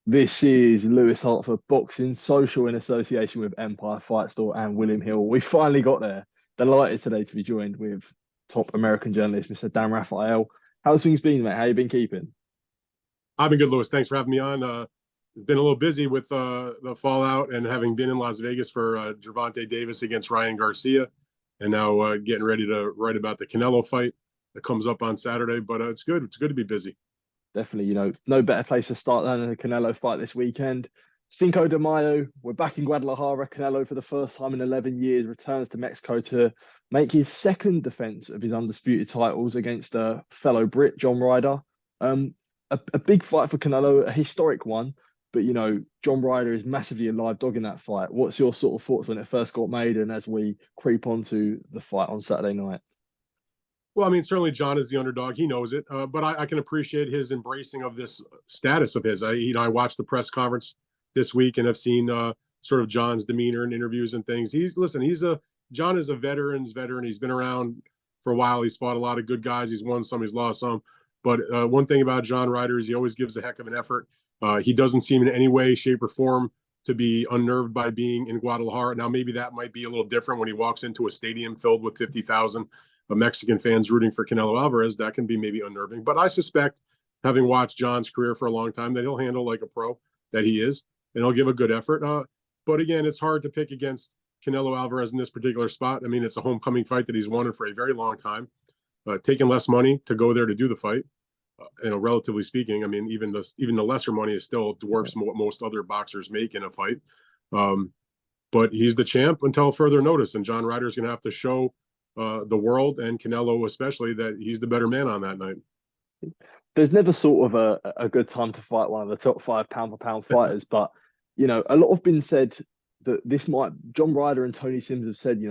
This is Lewis Hart for Boxing Social in association with Empire Fight Store and William Hill. We finally got there. Delighted today to be joined with top American journalist, Mr. Dan Rafael. How's things been, mate? How you been keeping? I've been good, Lewis. Thanks for having me on. It's been a little busy with the fallout and having been in Las Vegas for Gervonta Davis against Ryan Garcia, and now getting ready to write about the Canelo fight that comes up on Saturday. But it's good. It's good to be busy. Definitely, no better place to start than the Canelo fight this weekend. Cinco de Mayo, we're back in Guadalajara. Canelo, for the first time in 11 years, returns to Mexico to make his second defense of his undisputed titles against a fellow Brit, John Ryder. A big fight for Canelo, a historic one. But, John Ryder is massively a live dog in that fight. What's your sort of thoughts when it first got made and as we creep onto the fight on Saturday night? Well, I mean, certainly John is the underdog. He knows it, but I can appreciate his embracing of this status of his. I watched the press conference this week and have seen sort of John's demeanor in interviews and things. John is a veteran's veteran. He's been around for a while. He's fought a lot of good guys. He's won some. He's lost some. But one thing about John Ryder is he always gives a heck of an effort. He doesn't seem in any way, shape, or form to be unnerved by being in Guadalajara. Now, maybe that might be a little different when he walks into a stadium filled with 50,000 Mexican fans rooting for Canelo Alvarez. That can be maybe unnerving. But I suspect, having watched John's career for a long time, that he'll handle like a pro that he is, and he'll give a good effort. But again, it's hard to pick against Canelo Alvarez in this particular spot. I mean, it's a homecoming fight that he's wanted for a very long time. Taking less money to go there to do the fight. Relatively speaking, I mean, even the lesser money is still dwarfs what most other boxers make in a fight. But he's the champ until further notice, and John Ryder's going to have to show the world and Canelo especially that he's the better man on that night. There's never sort of a good time to fight one of the top 5 pound for pound fighters, but a lot have been said that John Ryder and Tony Sims have said,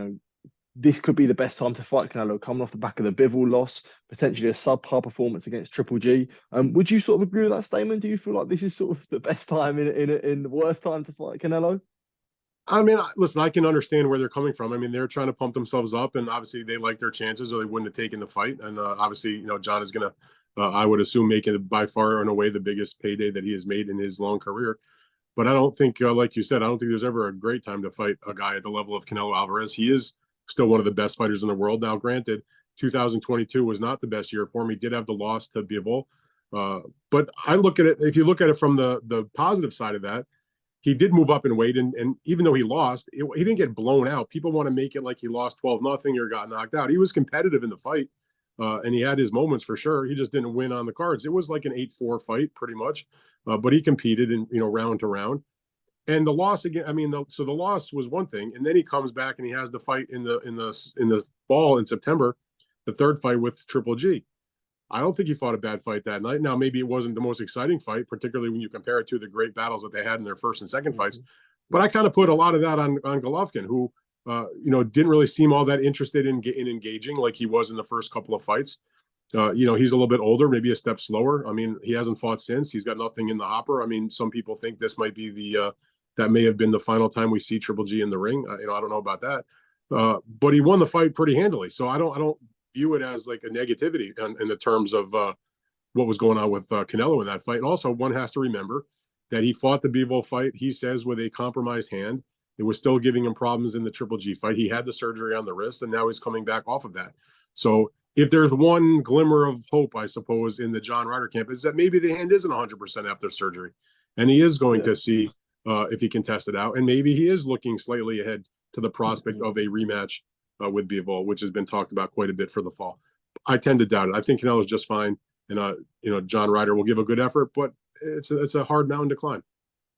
this could be the best time to fight Canelo, coming off the back of the Bivol loss, potentially a subpar performance against Triple G. Would you sort of agree with that statement? Do you feel like this is sort of the best time in the worst time to fight Canelo? I mean, listen, I can understand where they're coming from. I mean, they're trying to pump themselves up, and obviously they like their chances, or they wouldn't have taken the fight. And obviously, John is going to, I would assume, make it by far and away the biggest payday that he has made in his long career. But I don't think, like you said, I don't think there's ever a great time to fight a guy at the level of Canelo Alvarez. He is still one of the best fighters in the world. Now, granted, 2022 was not the best year for him. He did have the loss to Bivol. But I look at it, if you look at it from the positive side of that, he did move up in weight, and even though he lost, he didn't get blown out. People want to make it like he lost 12-0 or got knocked out. He was competitive in the fight, and he had his moments for sure. He just didn't win on the cards. It was like an 8-4 fight, pretty much, but he competed in round to round. And the loss again, I mean, so the loss was one thing, and then he comes back and he has the fight in the fall in September, the third fight with Triple G. I don't think he fought a bad fight that night. Now, maybe it wasn't the most exciting fight, particularly when you compare it to the great battles that they had in their first and second fights. But I kind of put a lot of that on Golovkin, who, didn't really seem all that interested in engaging like he was in the first couple of fights. He's a little bit older, maybe a step slower. I mean, he hasn't fought since. He's got nothing in the hopper. I mean, some people think this might be that may have been the final time we see Triple G in the ring. I don't know about that. But he won the fight pretty handily. So I don't view it as like a negativity in the terms of what was going on with Canelo in that fight. And also, one has to remember that he fought the Bivol fight, he says, with a compromised hand. It was still giving him problems in the Triple G fight. He had the surgery on the wrist, and now he's coming back off of that. So if there's one glimmer of hope, I suppose, in the John Ryder camp, is that maybe the hand isn't 100% after surgery, and he is going to see if he can test it out. And maybe he is looking slightly ahead to the prospect of a rematch with Bivol, which has been talked about quite a bit for the fall. I tend to doubt it. I think Canelo's just fine, and John Ryder will give a good effort, but it's a hard mountain to climb.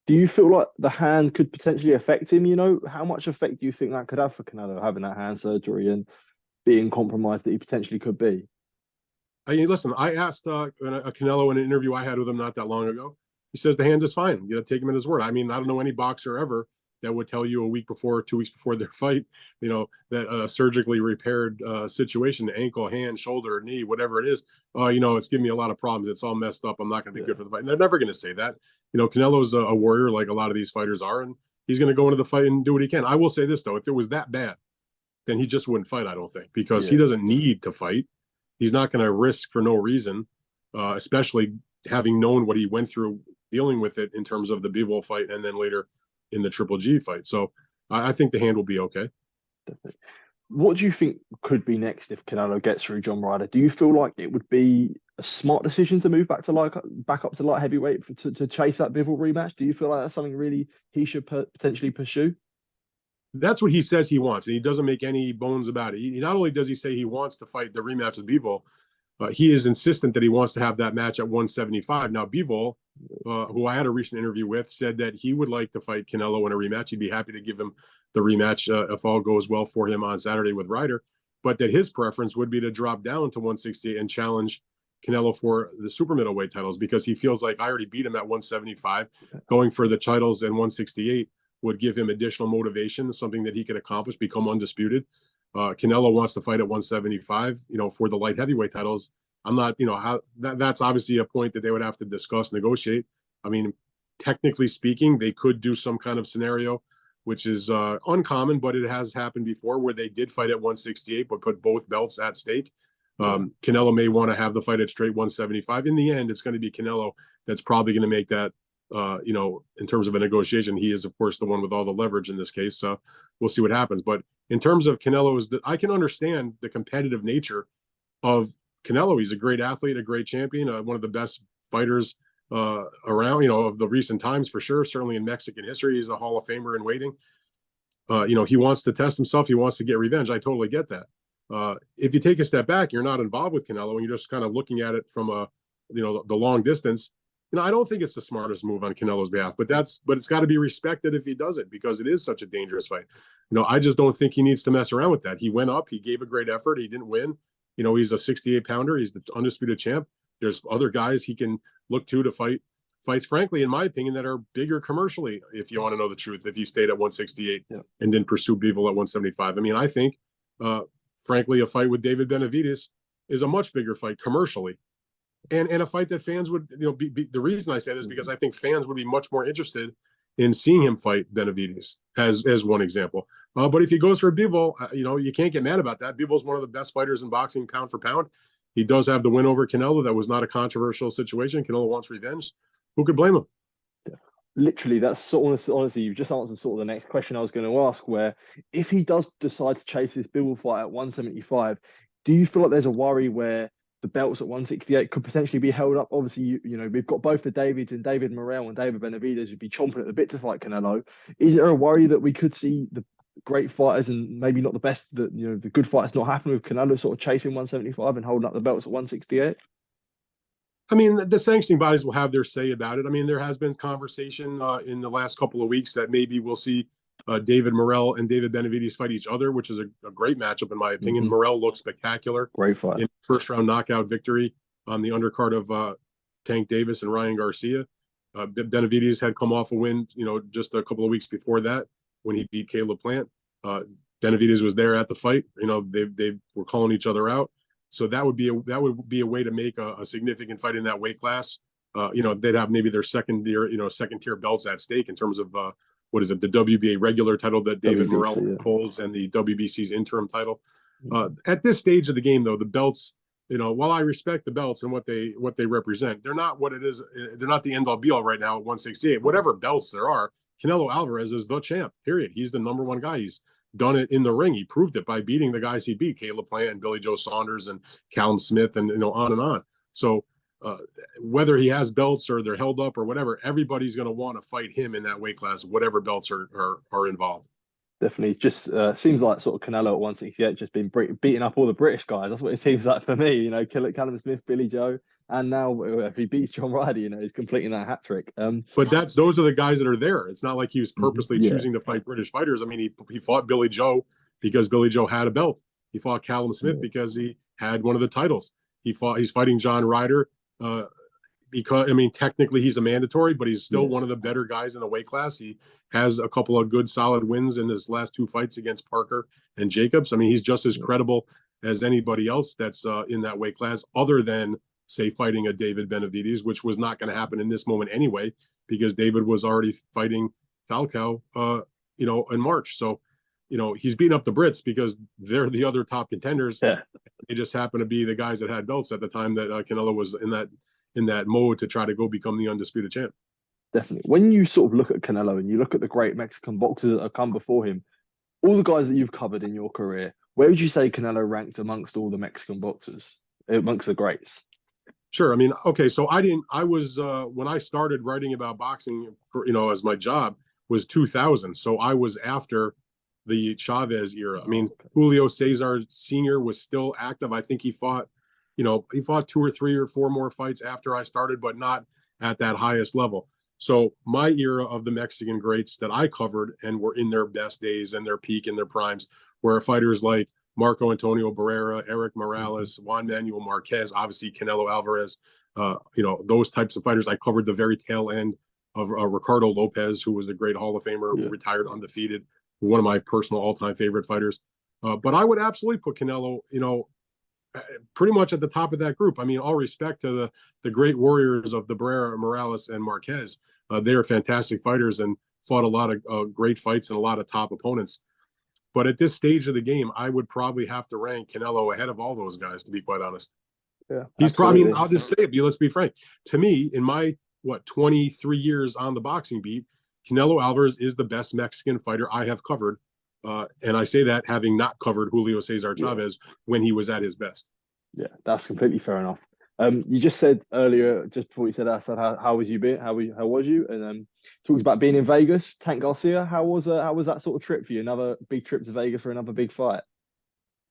Do you feel like the hand could potentially affect him? How much effect do you think that could have for Canelo, having that hand surgery and being compromised that he potentially could be? I mean, listen, I asked a Canelo in an interview I had with him not that long ago. He says the hand is fine. You got to take him at his word. I mean, I don't know any boxer ever that would tell you a week before, 2 weeks before their fight, that a surgically repaired situation, ankle, hand, shoulder, knee, whatever it is, it's giving me a lot of problems. It's all messed up. I'm not going to be good for the fight. And they're never going to say that. Canelo's a warrior like a lot of these fighters are, and he's going to go into the fight and do what he can. I will say this, though. If it was that bad, then he just wouldn't fight, I don't think, because he doesn't need to fight. He's not going to risk for no reason, especially having known what he went through dealing with it in terms of the Bivol fight and then later in the Triple G fight. So I think the hand will be okay. Definitely. What do you think could be next if Canelo gets through John Ryder? Do you feel like it would be a smart decision to move back up to light heavyweight to chase that Bivol rematch? Do you feel like that's something really he should potentially pursue? That's what he says he wants, and he doesn't make any bones about it. He not only does he say he wants to fight the rematch with Bivol, he is insistent that he wants to have that match at 175. Now, Bivol, who I had a recent interview with, said that he would like to fight Canelo in a rematch. He'd be happy to give him the rematch if all goes well for him on Saturday with Ryder, but that his preference would be to drop down to 168 and challenge Canelo for the super middleweight titles, because he feels like I already beat him at 175. Going for the titles in 168 would give him additional motivation, something that he could accomplish, become undisputed. Canelo wants to fight at 175, for the light heavyweight titles. I'm not, that's obviously a point that they would have to discuss, negotiate. I mean, technically speaking, they could do some kind of scenario, which is uncommon, but it has happened before, where they did fight at 168, but put both belts at stake. Canelo may want to have the fight at straight 175. In the end, it's going to be Canelo that's probably going to make that. In terms of a negotiation, he is, of course, the one with all the leverage in this case. So we'll see what happens. But in terms of Canelo's, I can understand the competitive nature of Canelo. He's a great athlete, a great champion, one of the best fighters around, of the recent times, for sure. Certainly in Mexican history, he's a Hall of Famer in waiting. He wants to test himself. He wants to get revenge. I totally get that. If you take a step back, you're not involved with Canelo, and you're just kind of looking at it from the long distance. I don't think it's the smartest move on Canelo's behalf, but it's got to be respected if he does it, because it is such a dangerous fight. I just don't think he needs to mess around with that. He went up, he gave a great effort, he didn't win. He's a 68 pounder, he's the undisputed champ. There's other guys he can look to fight fights, frankly, in my opinion, that are bigger commercially, if you want to know the truth, if he stayed at 168 and then pursue Bivol at 175. I mean, I think, frankly, a fight with David Benavidez is a much bigger fight commercially. And a fight that fans would, be the reason I say that is because I think fans would be much more interested in seeing him fight Benavidez as one example. But if he goes for Bivol, you can't get mad about that. Bivol's one of the best fighters in boxing, pound for pound. He does have the win over Canelo. That was not a controversial situation. Canelo wants revenge. Who could blame him? Literally, that's honestly, you've just answered sort of the next question I was going to ask, where if he does decide to chase this Bivol fight at 175, do you feel like there's a worry where the belts at 168 could potentially be held up? Obviously, we've got both the Davids, and David Morrell and David Benavidez would be chomping at the bit to fight Canelo. Is there a worry that we could see the great fighters and maybe not the best, the good fighters not happen, with Canelo sort of chasing 175 and holding up the belts at 168? I mean, the sanctioning bodies will have their say about it. I mean, there has been conversation in the last couple of weeks that maybe we'll see David Morrell and David Benavidez fight each other, which is a great matchup, in my opinion. Mm-hmm. Morrell looked spectacular. Great fight. In first-round knockout victory on the undercard of Tank Davis and Ryan Garcia. Benavidez had come off a win, just a couple of weeks before that when he beat Caleb Plant. Benavidez was there at the fight. They were calling each other out. So that would be a way to make a significant fight in that weight class. They'd have maybe their second tier belts at stake in terms of what is it, the WBA regular title that David Morrell holds and the WBC's interim title. At this stage of the game, though, the belts, while I respect the belts and what they represent, they're not what it is. They're not the end all be all right now at 168. Whatever belts there are, Canelo Alvarez is the champ, period. He's the number one guy. He's done it in the ring. He proved it by beating the guys he beat, Caleb Plant and Billy Joe Saunders and Callum Smith, and on and on. So whether he has belts or they're held up or whatever, everybody's going to want to fight him in that weight class, whatever belts are involved. Definitely. It just seems like sort of Canelo at 168 just been beating up all the British guys. That's what it seems like for me. Callum Smith, Billy Joe, and now if he beats John Ryder, he's completing that hat trick. But those are the guys that are there. It's not like he was purposely choosing to fight British fighters. I mean, he fought Billy Joe because Billy Joe had a belt. He fought Callum Smith because he had one of the titles. He's fighting John Ryder because, I mean, technically he's a mandatory, but he's still one of the better guys in the weight class. He has a couple of good solid wins in his last two fights against Parker and Jacobs. I mean, he's just as credible as anybody else that's in that weight class, other than, say, fighting a David Benavidez, which was not going to happen in this moment anyway, because David was already fighting Falcao, in March. So, he's beating up the Brits because they're the other top contenders. Yeah. They just happen to be the guys that had belts at the time that Canelo was in that mode to try to go become the undisputed champ. Definitely. When you sort of look at Canelo and you look at the great Mexican boxers that have come before him, all the guys that you've covered in your career, where would you say Canelo ranks amongst all the Mexican boxers, amongst the greats? Sure. I mean, okay, so I was when I started writing about boxing, as my job was 2000. So I was after the Chavez era. I mean, Okay. Julio Cesar Sr. was still active. I think he fought 2 or 3 or 4 more fights after I started, but not at that highest level. So my era of the Mexican greats that I covered and were in their best days and their peak and their primes were fighters like Marco Antonio Barrera, Eric Morales, Juan Manuel Marquez, obviously Canelo Alvarez, those types of fighters. I covered the very tail end of Ricardo Lopez, who was a great Hall of Famer, Yeah. who retired undefeated, one of my personal all-time favorite fighters. But I would absolutely put Canelo, pretty much at the top of that group. I mean, all respect to the great warriors of the Barrera, Morales, and Marquez. They are fantastic fighters and fought a lot of great fights and a lot of top opponents. But at this stage of the game, I would probably have to rank Canelo ahead of all those guys, to be quite honest. Yeah, He's probably, absolutely. I'll just say it, let's be frank. To me, in my, 23 years on the boxing beat, Canelo Alvarez is the best Mexican fighter I have covered. And I say that having not covered Julio Cesar Chavez when he was at his best. Yeah, that's completely fair enough. You just said earlier, just before you said that, I said how was you been? How was you? And talked about being in Vegas. Tank Garcia, how was that sort of trip for you? Another big trip to Vegas for another big fight.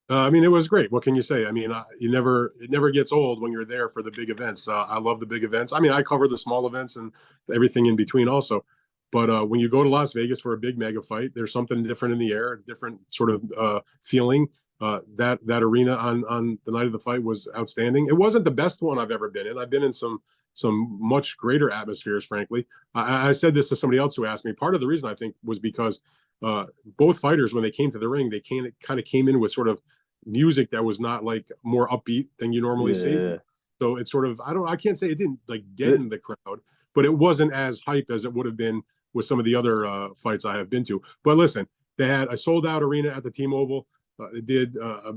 I mean, it was great. What can you say? I mean, it never gets old when you're there for the big events. I love the big events. I mean, I cover the small events and everything in between also. But when you go to Las Vegas for a big mega fight, there's something different in the air, a different sort of feeling. That arena on the night of the fight was outstanding. It wasn't the best one I've ever been in. I've been in some much greater atmospheres, frankly. I said this to somebody else who asked me. Part of the reason I think was because both fighters, when they came to the ring, they kind of came in with sort of music that was not like more upbeat than you normally see. Yeah. So it's sort of I can't say it didn't like deaden the crowd, but it wasn't as hype as it would have been with some of the other fights I have been to. But listen, they had a sold out arena at the T-Mobile. It did, a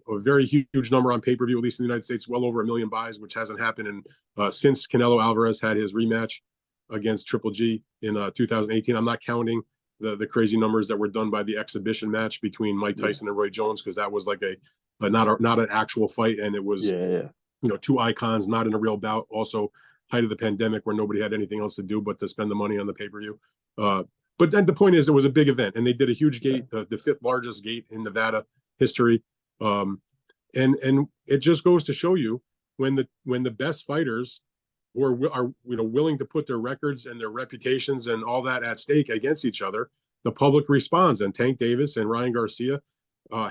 very huge number on pay-per-view, at least in the United States, well over 1 million buys, which hasn't happened since Canelo Alvarez had his rematch against Triple G in 2018. I'm not counting the crazy numbers that were done by the exhibition match between Mike Tyson and Roy Jones, because that was like not an actual fight, and it was two icons, not in a real bout. Also, height of the pandemic where nobody had anything else to do but to spend the money on the pay-per-view. But then the point is, it was a big event, and they did a huge gate, the fifth largest gate in Nevada history. And it just goes to show you when the best fighters are willing to put their records and their reputations and all that at stake against each other, the public responds. And Tank Davis and Ryan Garcia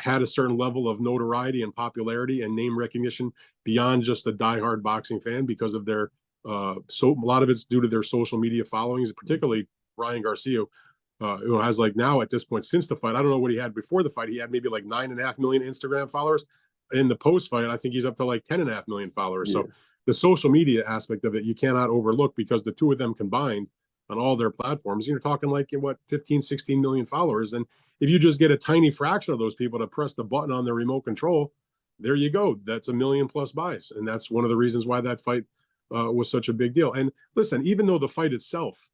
had a certain level of notoriety and popularity and name recognition beyond just a diehard boxing fan because of their a lot of it's due to their social media followings, particularly Ryan Garcia, who has like now at this point since the fight, I don't know what he had before the fight. He had maybe like 9.5 million Instagram followers. In the post fight, I think he's up to like 10.5 million followers. Yeah. So the social media aspect of it, you cannot overlook, because the two of them combined on all their platforms, you're talking like 15, 16 million followers. And if you just get a tiny fraction of those people to press the button on their remote control, there you go. That's 1 million plus buys. And that's one of the reasons why that fight was such a big deal. And listen, even though the fight itself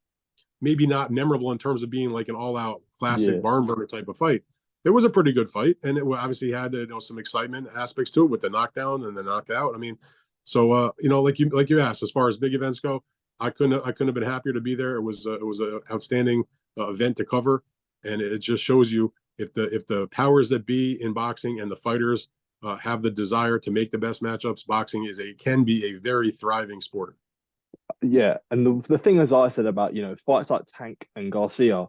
maybe not memorable in terms of being like an all-out classic barn burner type of fight, it was a pretty good fight, and it obviously had some excitement aspects to it with the knockdown and the knockout. I mean, so like you asked, as far as big events go, I couldn't have been happier to be there. It was an outstanding event to cover, and it just shows you if the powers that be in boxing and the fighters have the desire to make the best matchups, boxing can be a very thriving sport. Yeah, and the thing, as I said about fights like Tank and Garcia,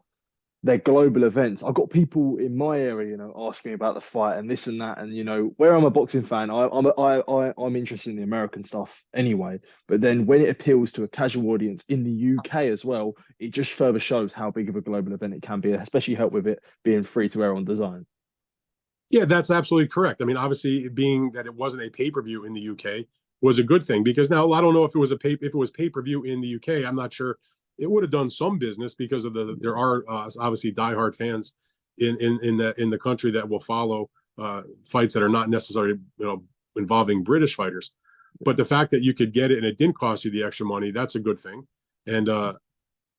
they're global events. I've got people in my area, asking me about the fight and this and that, and where I'm a boxing fan, I'm interested in the American stuff anyway. But then when it appeals to a casual audience in the UK as well, it just further shows how big of a global event it can be, especially help with it being free to air on DAZN. Yeah, that's absolutely correct. I mean, obviously, being that it wasn't a pay-per-view in the UK was a good thing, because now I don't know if it was pay-per-view in the UK. I'm not sure. It would have done some business because of there are obviously diehard fans in the country that will follow fights that are not necessarily involving British fighters. But the fact that you could get it and it didn't cost you the extra money, that's a good thing. And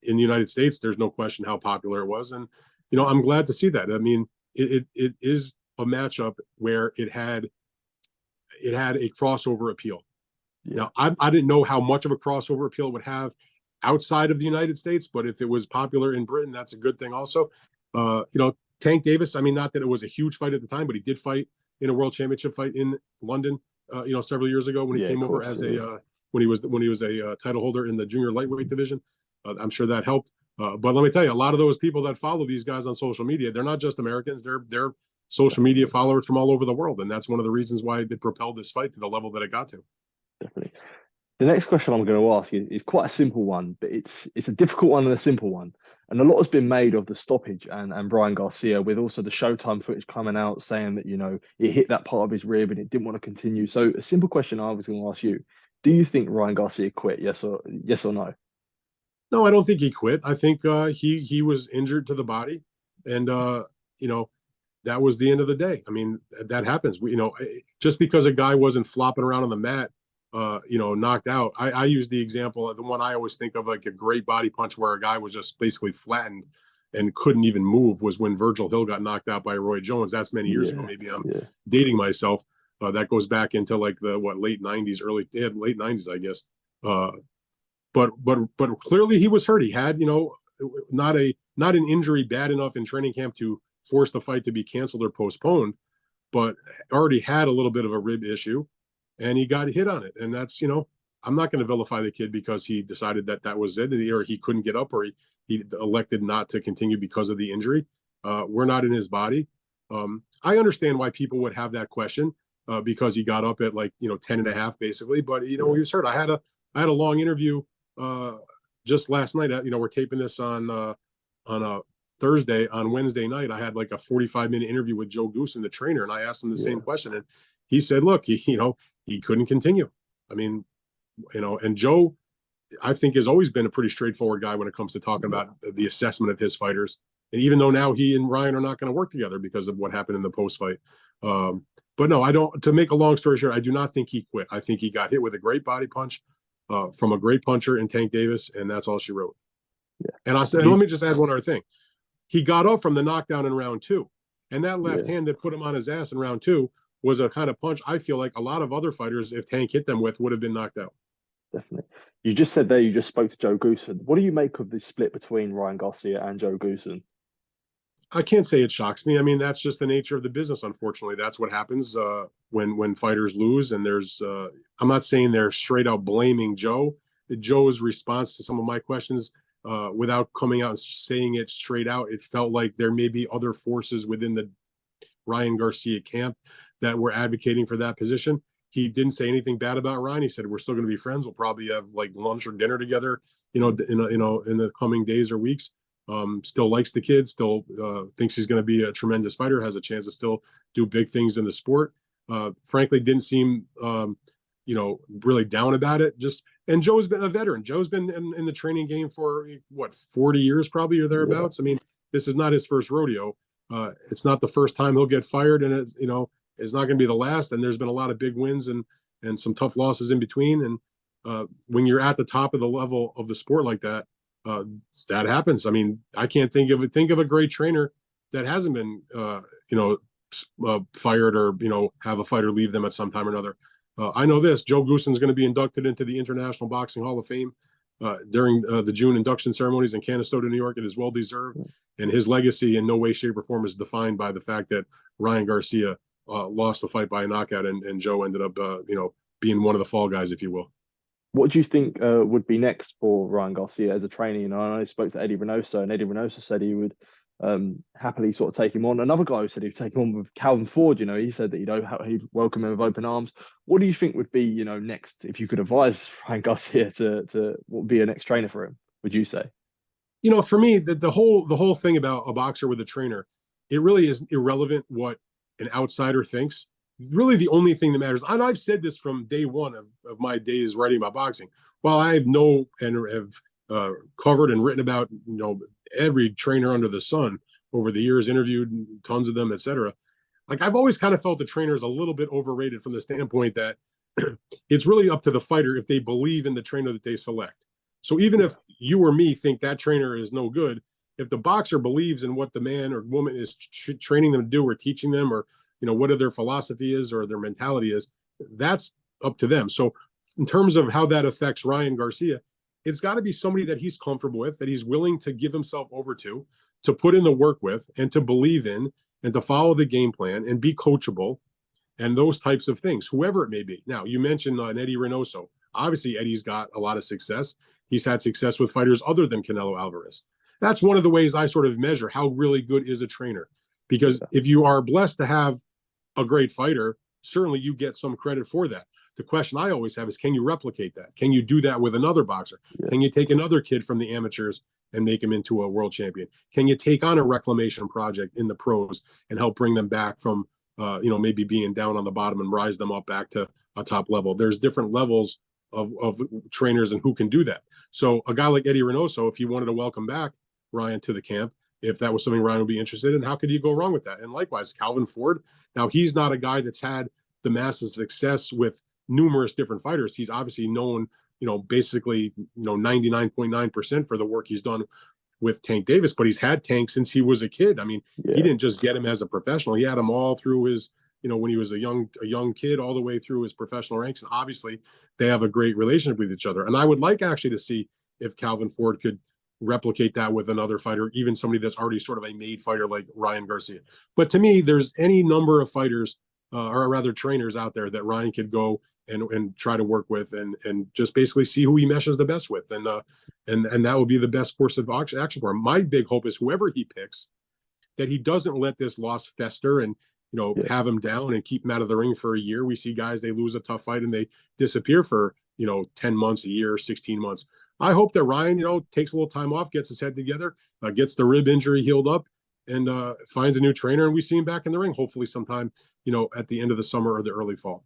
in the United States, there's no question how popular it was. And, I'm glad to see that. I mean, it is a matchup where it had a crossover appeal. Yeah. Now, I didn't know how much of a crossover appeal it would have outside of the United States, but if it was popular in Britain, that's a good thing also. Tank Davis, I mean, not that it was a huge fight at the time, but he did fight in a world championship fight in London, several years ago when he came over as when he was a title holder in the junior lightweight division. I'm sure that helped. But let me tell you, a lot of those people that follow these guys on social media, they're not just Americans. They're social media followers from all over the world. And that's one of the reasons why they propelled this fight to the level that it got to. Definitely. The next question I'm going to ask is quite a simple one, but it's a difficult one and a simple one. And a lot has been made of the stoppage and Ryan Garcia, with also the Showtime footage coming out saying that, it hit that part of his rib and it didn't want to continue. So a simple question I was going to ask you, do you think Ryan Garcia quit? Yes or no? No, I don't think he quit. I think he was injured to the body, and that was the end of the day. I mean, that happens. Just because a guy wasn't flopping around on the mat, knocked out. I use the example, the one I always think of, like a great body punch where a guy was just basically flattened and couldn't even move, was when Virgil Hill got knocked out by Roy Jones. That's many years ago. Maybe I'm dating myself. That goes back into like the late 90s, late 90s, I guess. But clearly he was hurt. He had, not an injury bad enough in training camp to force the fight to be canceled or postponed, but already had a little bit of a rib issue, and he got hit on it. And that's, I'm not going to vilify the kid because he decided that was it, or he couldn't get up, or he elected not to continue because of the injury. We're not in his body. I understand why people would have that question, because he got up at 10 and a half basically, but he was hurt. I had a long interview just last night. We're taping this on a Thursday. On Wednesday night, I had like a 45-minute interview with Joe Goosen, the trainer, and I asked him the same question, and he said, look, he couldn't continue. I mean, and Joe, I think, has always been a pretty straightforward guy when it comes to talking about the assessment of his fighters. And even though now he and Ryan are not going to work together because of what happened in the post fight. But no, I don't, to make a long story short, I do not think he quit. I think he got hit with a great body punch from a great puncher in Tank Davis, and that's all she wrote. And I said, and let me just add one other thing. He got up from the knockdown in round 2, and that left hand that put him on his ass in round 2 was a kind of punch I feel like a lot of other fighters, if Tank hit them with, would have been knocked out. Definitely. You just said there, you just spoke to Joe Goosen. What do you make of this split between Ryan Garcia and Joe Goosen? I can't say it shocks me. I mean, that's just the nature of the business. Unfortunately, that's what happens when fighters lose. And there's, I'm not saying they're straight out blaming Joe. Joe's response to some of my questions, without coming out and saying it straight out, it felt like there may be other forces within the Ryan Garcia camp that were advocating for that position. He didn't say anything bad about Ryan. He said, we're still going to be friends. We'll probably have like lunch or dinner together, in the coming days or weeks. Still likes the kid, still thinks he's going to be a tremendous fighter, has a chance to still do big things in the sport. Frankly, didn't seem, really down about it. And Joe's been a veteran. Joe's been in the training game for 40 years probably, or thereabouts. I mean, this is not his first rodeo. It's not the first time he'll get fired, and it's not going to be the last. And there's been a lot of big wins and some tough losses in between. And when you're at the top of the level of the sport like that, that happens. I mean, I can't think of a great trainer that hasn't been, fired or, have a fighter leave them at some time or another. I know this, Joe Goosen is going to be inducted into the International Boxing Hall of Fame during the June induction ceremonies in Canastota, New York. It is well deserved. And his legacy in no way, shape, or form is defined by the fact that Ryan Garcia lost the fight by a knockout, and Joe ended up, being one of the fall guys, if you will. What do you think would be next for Ryan Garcia as a trainer? I know I spoke to Eddie Reynoso, and Eddie Reynoso said he would happily sort of take him on. Another guy who said he'd take him on with Calvin Ford, he said that he'd welcome him with open arms. What do you think would be, next, if you could advise Ryan Garcia to what would be a next trainer for him, would you say? For me, the whole thing about a boxer with a trainer, it really is irrelevant what an outsider thinks. Really, the only thing that matters, and I've said this from day one of my days writing about boxing, while I have covered and written about every trainer under the sun over the years, interviewed tons of them, etc. Like, I've always kind of felt the trainer is a little bit overrated from the standpoint that it's really up to the fighter if they believe in the trainer that they select. So even if you or me think that trainer is no good, if the boxer believes in what the man or woman is training them to do or teaching them, or what their philosophy is or their mentality is, that's up to them. So in terms of how that affects Ryan Garcia, it's got to be somebody that he's comfortable with, that he's willing to give himself over to put in the work with, and to believe in, and to follow the game plan and be coachable, and those types of things, whoever it may be. Now, you mentioned Eddie Reynoso. Obviously, Eddie's got a lot of success. He's had success with fighters other than Canelo Alvarez. That's one of the ways I sort of measure how really good is a trainer. Because if you are blessed to have a great fighter, certainly you get some credit for that. The question I always have is, can you replicate that? Can you do that with another boxer? Yeah. Can you take another kid from the amateurs and make him into a world champion? Can you take on a reclamation project in the pros and help bring them back from, maybe being down on the bottom and rise them up back to a top level? There's different levels of trainers and who can do that. So a guy like Eddie Reynoso, if you wanted to welcome back Ryan to the camp, if that was something Ryan would be interested in, how could you go wrong with that? And likewise, Calvin Ford. Now, he's not a guy that's had the massive success with numerous different fighters. He's obviously known, basically, 99.9% for the work he's done with Tank Davis, but he's had Tank since he was a kid. I mean, He didn't just get him as a professional. He had him all through his, when he was a young kid, all the way through his professional ranks. And obviously they have a great relationship with each other. And I would like actually to see if Calvin Ford could replicate that with another fighter, even somebody that's already sort of a made fighter like Ryan Garcia. But to me, there's any number of fighters, or rather trainers out there that Ryan could go and try to work with, and just basically see who he meshes the best with. And that would be the best course of action for him. My big hope is whoever he picks, that he doesn't let this loss fester and, have him down and keep him out of the ring for a year. We see guys, they lose a tough fight and they disappear for, 10 months, a year, 16 months. I hope that Ryan, takes a little time off, gets his head together, gets the rib injury healed up, and finds a new trainer, and we see him back in the ring, hopefully sometime, at the end of the summer or the early fall.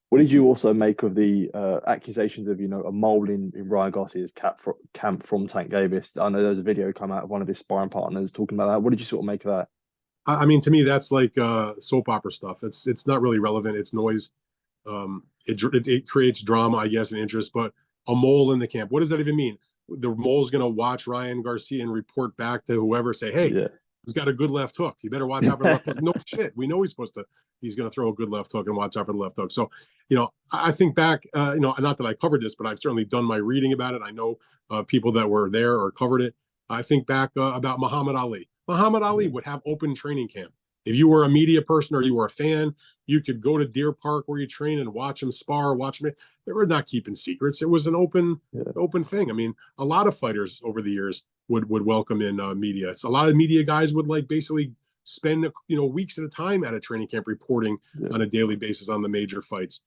What did you also make of the accusations of, a mole in Ryan Garcia's camp from Tank Davis? I know there's a video come out of one of his sparring partners talking about that. What did you sort of make of that? I mean, to me, that's like soap opera stuff. It's not really relevant. It's noise. It creates drama, I guess, and interest, but a mole in the camp, what does that even mean? The mole's going to watch Ryan Garcia and report back to whoever, say, hey, he's got a good left hook. You better watch out for the left hook. No shit. We know he's going to throw a good left hook, and watch out for the left hook. So, I think back, not that I covered this, but I've certainly done my reading about it. I know people that were there or covered it. I think back about Muhammad Ali. Muhammad Ali would have open training camp. If you were a media person or you were a fan, you could go to Deer Park where you train and watch him spar, watch him. They were not keeping secrets. It was an open thing. I mean, a lot of fighters over the years would welcome in media. It's a lot of media guys would basically spend weeks at a time at a training camp reporting on a daily basis on the major fights.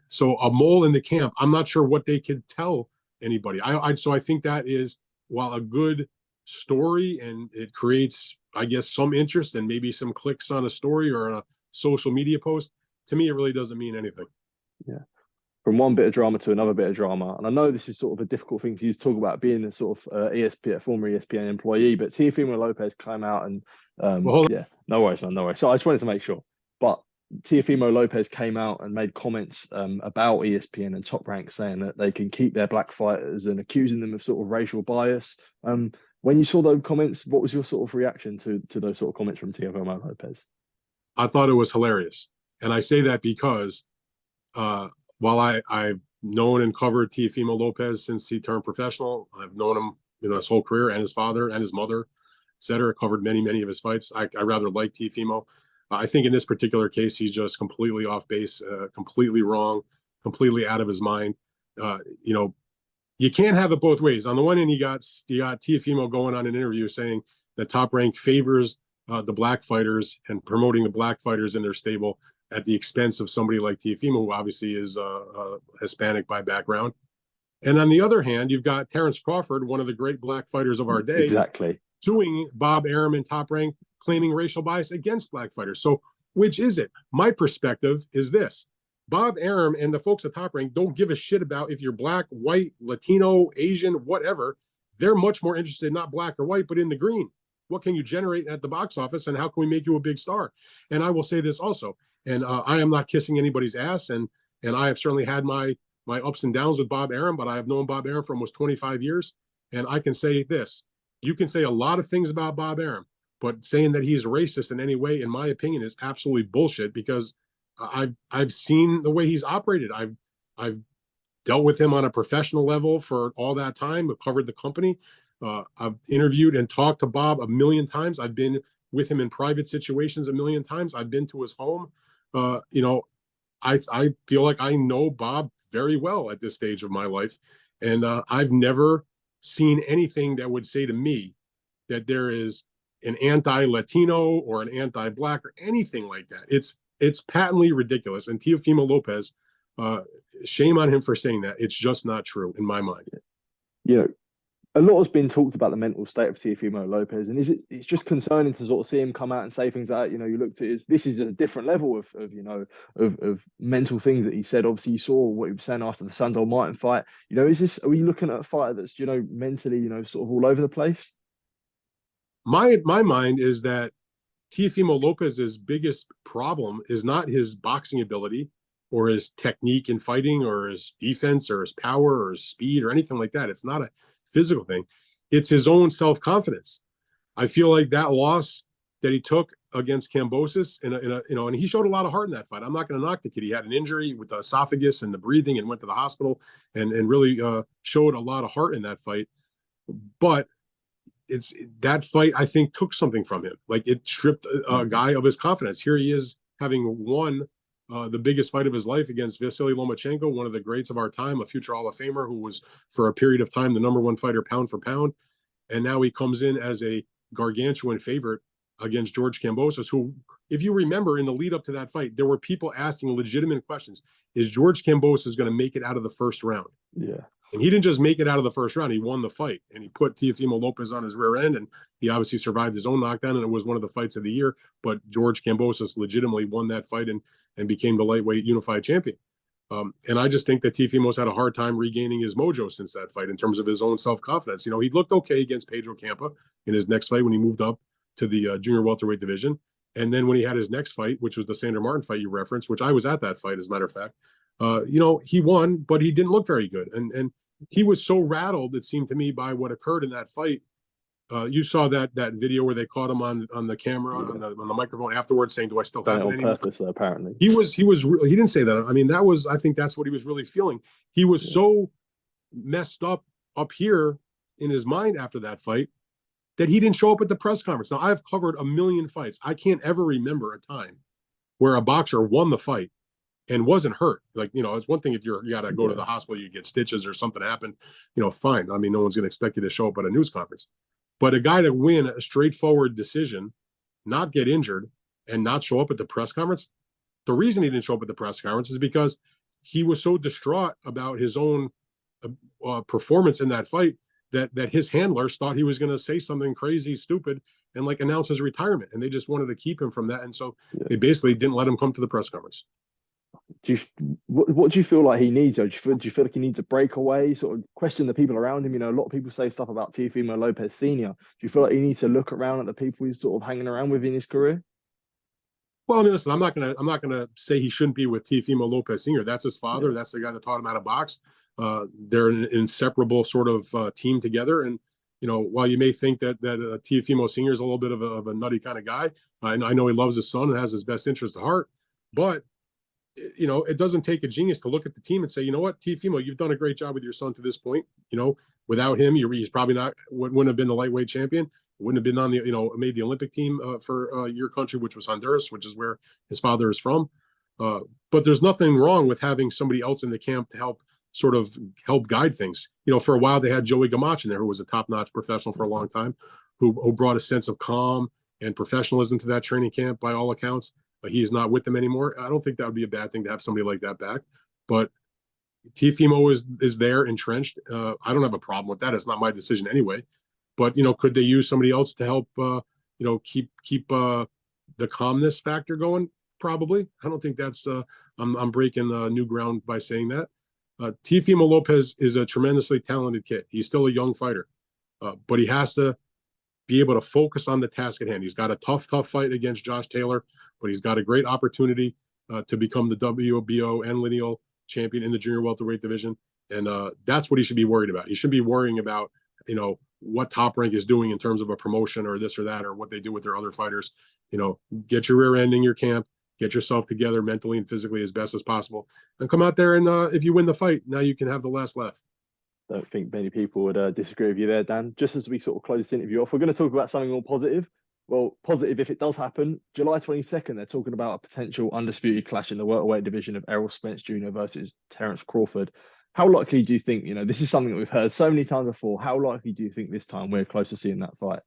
So a mole in the camp, I'm not sure what they could tell anybody. So I think that is, while a good story, and it creates, I guess, some interest and maybe some clicks on a story or on a social media post, to me, it really doesn't mean anything. Yeah. From one bit of drama to another bit of drama. And I know this is sort of a difficult thing for you to talk about, being a sort of former ESPN employee, but Teofimo Lopez came out and no worries, man, no worries. So I just wanted to make sure. But Teofimo Lopez came out and made comments about ESPN and Top Rank, saying that they can keep their black fighters, and accusing them of sort of racial bias. When you saw those comments, what was your sort of reaction to those sort of comments from Teofimo Lopez? I thought it was hilarious. And I say that because while I've known and covered Teofimo Lopez since he turned professional, I've known him his whole career, and his father and his mother, et cetera. Covered many of his fights. I rather like Teofimo. I think in this particular case, he's just completely off base, completely wrong, completely out of his mind. You can't have it both ways. On the one hand, you got Teofimo going on an interview saying that Top Rank favors the black fighters and promoting the black fighters in their stable at the expense of somebody like Teofimo, who obviously is Hispanic by background. And on the other hand, you've got Terence Crawford, one of the great black fighters of our day, exactly, suing Bob Arum and Top Rank, claiming racial bias against black fighters. So which is it? My perspective is this. Bob Arum and the folks at Top Rank don't give a shit about if you're black, white, Latino, Asian, whatever. They're much more interested, not black or white, but in the green. What can you generate at the box office, and how can we make you a big star? And I will say this also, and I am not kissing anybody's ass, and I have certainly had my my ups and downs with Bob Arum, but I have known Bob Arum for almost 25 years. And I can say this, you can say a lot of things about Bob Arum, but saying that he's racist in any way, in my opinion, is absolutely bullshit, because I've seen the way he's operated. I've dealt with him on a professional level for all that time. I've covered the company. I've interviewed and talked to Bob a million times. I've been with him in private situations a million times. I've been to his home. I feel like I know Bob very well at this stage of my life. And I've never seen anything that would say to me that there is an anti-Latino or an anti-Black or anything like that. It's patently ridiculous. And Teofimo Lopez, shame on him for saying that. It's just not true in my mind. Yeah. A lot has been talked about the mental state of Teofimo Lopez, and it's just concerning to sort of see him come out and say things like, you looked at this is a different level of mental things that he said. Obviously, you saw what he was saying after the Sandor Martin fight. Are we looking at a fighter that's mentally sort of all over the place? My mind is that Teofimo Lopez's biggest problem is not his boxing ability or his technique in fighting or his defense or his power or his speed or anything like that. It's not a physical thing. It's his own self-confidence. I feel like that loss that he took against Kambosos and he showed a lot of heart in that fight. I'm not going to knock the kid. He had an injury with the esophagus and the breathing and went to the hospital and really showed a lot of heart in that fight. But it's that fight, I think, took something from him. Like, it stripped a guy of his confidence. Here he is having won the biggest fight of his life against Vasily Lomachenko, one of the greats of our time, a future Hall of Famer who was for a period of time the #1 fighter pound for pound. And now he comes in as a gargantuan favorite against George Kambosos, who, if you remember, in the lead up to that fight, there were people asking legitimate questions. Is George Kambosos going to make it out of the first round? Yeah. And he didn't just make it out of the first round. He won the fight, and he put Teofimo Lopez on his rear end, and he obviously survived his own knockdown, and it was one of the fights of the year. But George Kambosos legitimately won that fight and became the lightweight unified champion. And I just think that Teofimo's had a hard time regaining his mojo since that fight in terms of his own self-confidence. He looked okay against Pedro Campa in his next fight when he moved up to the junior welterweight division. And then when he had his next fight, which was the Sandor Martin fight you referenced, which I was at that fight, as a matter of fact, he won, but he didn't look very good. And he was so rattled, it seemed to me, by what occurred in that fight. You saw that video where they caught him on the camera, on the microphone afterwards, saying, "Do I still have it on purpose?" Apparently, he didn't say that. I mean, I think that's what he was really feeling. He was so messed up here in his mind after that fight that he didn't show up at the press conference. Now, I've covered a million fights. I can't ever remember a time where a boxer won the fight and wasn't hurt. Like, it's one thing if you got to go to the hospital, you get stitches or something happened, fine. I mean, no one's going to expect you to show up at a news conference. But a guy to win a straightforward decision, not get injured, and not show up at the press conference, the reason he didn't show up at the press conference is because he was so distraught about his own performance in that fight that his handlers thought he was going to say something crazy, stupid, and announce his retirement. And they just wanted to keep him from that. And so they basically didn't let him come to the press conference. What do you feel like he needs? Do you feel like he needs a breakaway, sort of question the people around him? A lot of people say stuff about Teofimo Lopez Sr. Do you feel like he needs to look around at the people he's sort of hanging around with in his career? Well, listen, I'm not gonna say he shouldn't be with Teofimo Lopez Sr. That's his father. Yeah. That's the guy that taught him how to box. They're an inseparable sort of team together. And while you may think that Teofimo Sr. is a little bit of a nutty kind of guy, I know he loves his son and has his best interest at heart, but it doesn't take a genius to look at the team and say, you know what, Teofimo, you've done a great job with your son to this point. Without him, he's probably wouldn't have been the lightweight champion, wouldn't have been on made the Olympic team for your country, which was Honduras, which is where his father is from. But there's nothing wrong with having somebody else in the camp to help guide things. For a while they had Joey Gamache in there, who was a top-notch professional for a long time, who brought a sense of calm and professionalism to that training camp by all accounts. He's not with them anymore. I don't think that would be a bad thing to have somebody like that back. But Teofimo is there entrenched. I don't have a problem with that. It's not my decision anyway. But could they use somebody else to help keep the calmness factor going? Probably. I don't think that's I'm breaking new ground by saying that. Teofimo Lopez is a tremendously talented kid. He's still a young fighter, but he has to be able to focus on the task at hand. He's got a tough fight against Josh Taylor, but he's got a great opportunity to become the WBO and lineal champion in the junior welterweight division. And that's what he should be worried about. He should be worrying about, what Top Rank is doing in terms of a promotion or this or that, or what they do with their other fighters. Get your rear end in your camp, get yourself together mentally and physically as best as possible, and come out there. And if you win the fight, now you can have the last laugh. I don't think many people would disagree with you there, Dan. Just as we sort of close this interview off, we're going to talk about something more positive. Well, positive if it does happen. July 22nd, they're talking about a potential undisputed clash in the welterweight division of Errol Spence Jr. versus Terence Crawford. How likely do you think, this is something that we've heard so many times before, how likely do you think this time we're close to seeing that fight?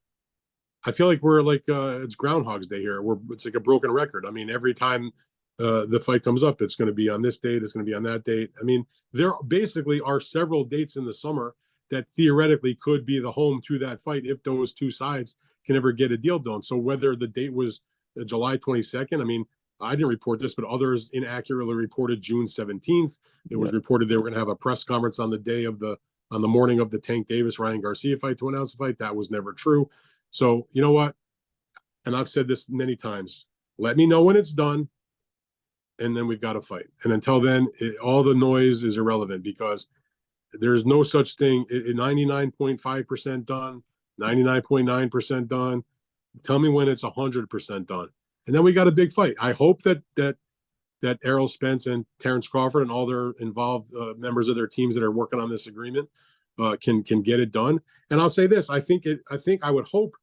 I feel like we're like, it's Groundhog's Day here. It's like a broken record. I mean, every time the fight comes up, it's going to be on this date, it's going to be on that date. I mean, there basically are several dates in the summer that theoretically could be the home to that fight if those two sides can ever get a deal done. So whether the date was July 22nd, I mean, I didn't report this, but others inaccurately reported June 17th. It was reported they were going to have a press conference on the morning of the Tank Davis Ryan Garcia fight to announce the fight. That was never true. So you know what? And I've said this many times. Let me know when it's done, and then we've got to fight. And until then, all the noise is irrelevant, because there's no such thing. 99.5% done, 99.9% done. Tell me when it's 100% done. And then we got a big fight. I hope that Errol Spence and Terence Crawford and all their involved members of their teams that are working on this agreement can get it done. And I'll say this: I would hope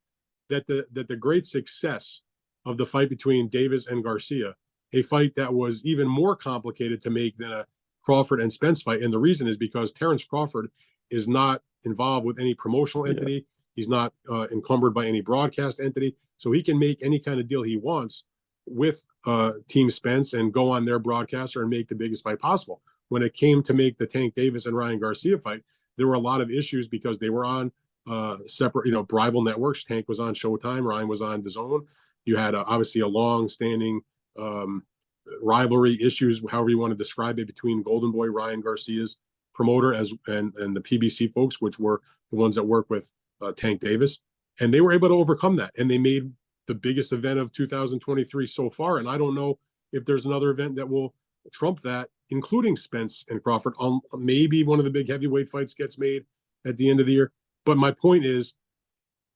that the great success of the fight between Davis and Garcia, a fight that was even more complicated to make than a Crawford and Spence fight, and the reason is because Terence Crawford is not involved with any promotional entity. Yeah. He's not encumbered by any broadcast entity, so he can make any kind of deal he wants with Team Spence and go on their broadcaster and make the biggest fight possible. When it came to make the Tank Davis and Ryan Garcia fight, there were a lot of issues because they were on separate, rival networks. Tank was on Showtime, Ryan was on DAZN. You had obviously a long-standing rivalry issues, however you want to describe it, between Golden Boy Ryan Garcia's promoter and the PBC folks, which were the ones that work with Tank Davis, and they were able to overcome that, and they made the biggest event of 2023 so far. And I don't know if there's another event that will trump that, including Spence and Crawford. Maybe one of the big heavyweight fights gets made at the end of the year. But my point is,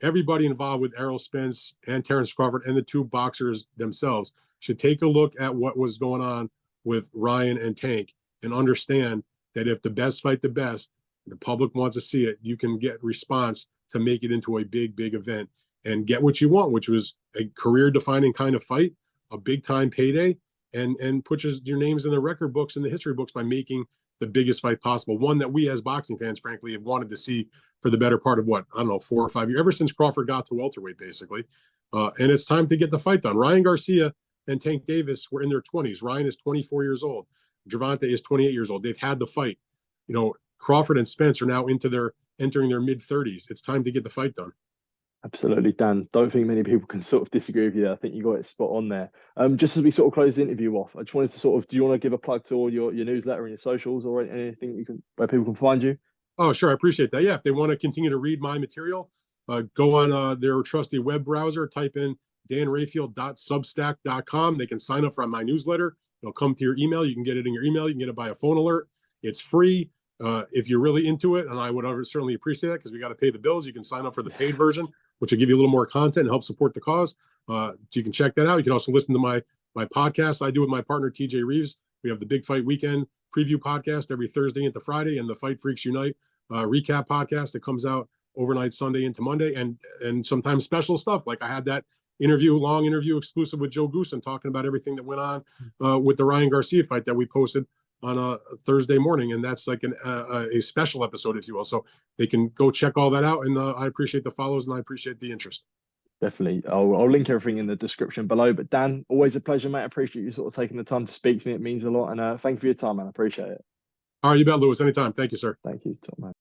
everybody involved with Errol Spence and Terence Crawford and the two boxers themselves should take a look at what was going on with Ryan and Tank and understand that if the best fight the best, the public wants to see it, you can get response to make it into a big, big event and get what you want, which was a career-defining kind of fight, a big-time payday, and puts your names in the record books and the history books by making the biggest fight possible, one that we as boxing fans, frankly, have wanted to see for the better part of 4 or 5 years, ever since Crawford got to welterweight, basically. And it's time to get the fight done. Ryan Garcia and Tank Davis were in their 20s. Ryan is 24 years old. Gervonta is 28 years old. They've had the fight. Crawford and Spence are now entering their mid-30s. It's time to get the fight done. Absolutely, Dan. Don't think many people can sort of disagree with you there. I think you got it spot on there. Just as we sort of close the interview off, I just wanted to do you want to give a plug to all your newsletter and your socials or anything where people can find you? Oh, sure. I appreciate that. Yeah. If they want to continue to read my material, go on their trusty web browser, type in danrafael.substack.com. They can sign up for my newsletter. It'll come to your email. You can get it in your email. You can get it by a phone alert. It's free. If you're really into it, and I would certainly appreciate that because we got to pay the bills, you can sign up for the paid version, which will give you a little more content and help support the cause. So you can check that out. You can also listen to my podcast I do with my partner, TJ Reeves. We have the Big Fight Weekend preview podcast every Thursday into Friday, and the Fight Freaks Unite recap podcast that comes out overnight Sunday into Monday, and sometimes special stuff. Like I had that long interview exclusive with Joe Goosen talking about everything that went on with the Ryan Garcia fight that we posted on a Thursday morning, and that's like a special episode, if you will. So they can go check all that out, and I appreciate the follows and I appreciate the interest. Definitely. I'll link everything in the description below. But Dan, always a pleasure, mate. I appreciate you sort of taking the time to speak to me. It means a lot, and thank you for your time, man. I appreciate it. All right, you bet, Lewis. Anytime. Thank you, sir. Thank you, top man.